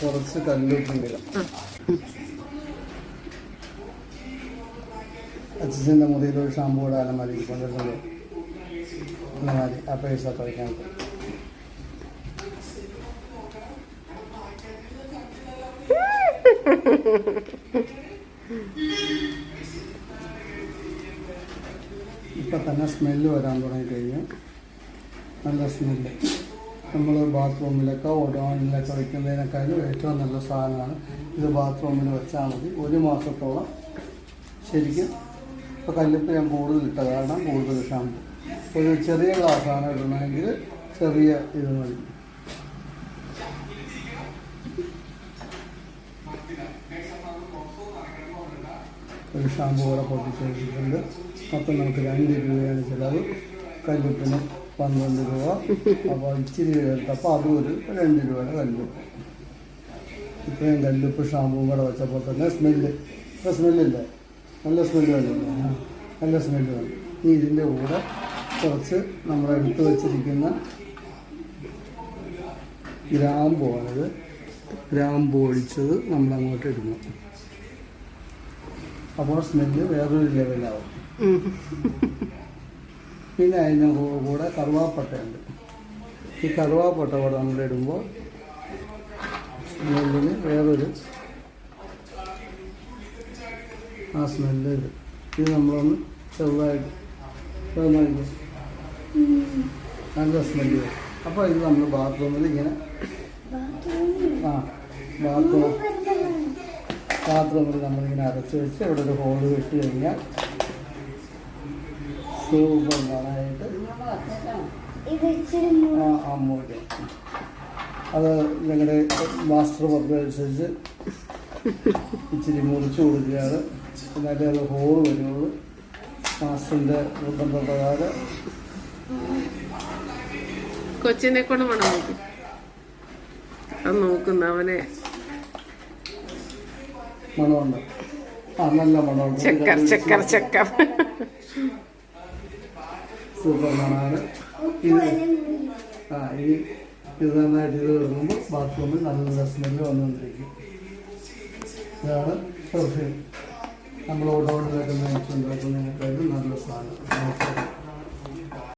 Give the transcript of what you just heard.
കുറച്ച് കല്ലുപ്പിൻ്റെ അച്ഛൻ്റെ മുറിയിൽ ഒരു ഷാമ്പൂ ഇടാനും മതി കൊണ്ടിരുന്നത് മതി ആ പൈസ കഴിക്കാൻ ഇപ്പം തന്നെ സ്മെല്ല് വരാൻ തുടങ്ങിക്കഴിഞ്ഞു. നല്ല സ്മെല്ല്. നമ്മൾ ബാത്റൂമിലൊക്കെ ഓടോണിലൊക്കെ വയ്ക്കുന്നതിനേക്കാളും ഏറ്റവും നല്ല സാധനമാണ് ഇത്. ബാത്റൂമിൽ വെച്ചാൽ മതി. 1 മാസത്തോളം ശരിക്കും. ഇപ്പോൾ കല്ലുപ്പ് ഞാൻ കൂടുതൽ ഇട്ട കാരണം കൂടുതൽ ഷാമ്പു. ഒരു ചെറിയ ഗ്ലാസ്സാണ് ഇടണമെങ്കിൽ ചെറിയ ഇത് മതി. ഒരു ഷാമ്പു കൂടെ പൊട്ടിച്ച് വെച്ചിട്ടുണ്ട്. അപ്പം നമുക്ക് 2 രൂപയാണ് ചിലവ്. കല്ലുപ്പിന് 12 രൂപ. അപ്പോൾ ഇച്ചിരി എടുത്തപ്പോൾ അതും ഒരു 2 രൂപയുടെ കല്ലുപ്പ്. ഇത്രയും കല്ലുപ്പ് ഷാമ്പുവും കൂടെ വെച്ചപ്പോൾ തന്നെ സ്മെല്ലില്ല. നല്ല സ്മെല്ല് വന്നില്ല. നല്ല സ്മെല്ല് വന്നു. ഇനി ഇതിൻ്റെ കൂടെ കുറച്ച് നമ്മൾ എടുത്ത് വെച്ചിരിക്കുന്ന ഗ്രാമ്പുവാണിത്. ഗ്രാമ്പു ഒഴിച്ചത് നമ്മളങ്ങോട്ട് ഇടുന്നു. അപ്പോൾ സ്മെല്ല് വേറൊരു ലെവലാവും. പിന്നെ അതിൻ്റെ കൂടെ കറുവാപ്പട്ടയുണ്ട്. ഈ കറുവാപ്പട്ട കൂടെ നമ്മളിടുമ്പോൾ സ്മെല്ലിന് വേറൊരു ആ സ്മെല്ല് ഇത്. ഇത് നമ്മളൊന്ന് ചെറുതായിട്ട് നല്ല സ്മെല്ല് വരും. അപ്പോൾ ഇത് നമ്മൾ ബാത്റൂമിൽ ഇങ്ങനെ ബാത്റൂമിൽ നമ്മളിങ്ങനെ അരച്ച് വെച്ച് ഇവിടെ ഒരു ഹോള് വെട്ടി കഴിഞ്ഞാൽ സൂപ്പർ നന്നായിട്ട് മൂടി. അത് ഞങ്ങളുടെ മാസ്റ്റർ പദ്ധതിയനുസരിച്ച് ഇച്ചിരി മുറിച്ച് കൊടുക്കുകയാണ്. എന്നാലേ അത് ഹോള് വരുള്ളൂ. മാസ്റ്ററിൻ്റെ നിർബന്ധപ്രകാരം കൊച്ചിനെ കൊണ്ട് മണം നോക്കും. അത് നോക്കുന്ന അവനെ മണമുണ്ട്. നല്ല മണമുണ്ട്. ചെക്കർ സൂപ്പർ മണമാണ് ഇത് നന്നായിട്ട് ഇത് ഇടുമ്പോൾ ബാത്റൂമിൽ നല്ല സ്മെല്ല് വന്നുകൊണ്ടിരിക്കും. ഇതാണ് പെർഫ്യൂം. നമ്മൾ ഓടോട് വെക്കുന്നതിനൊക്കെ ഉണ്ടാക്കുന്നതിനേക്കാളും നല്ല സാധനം.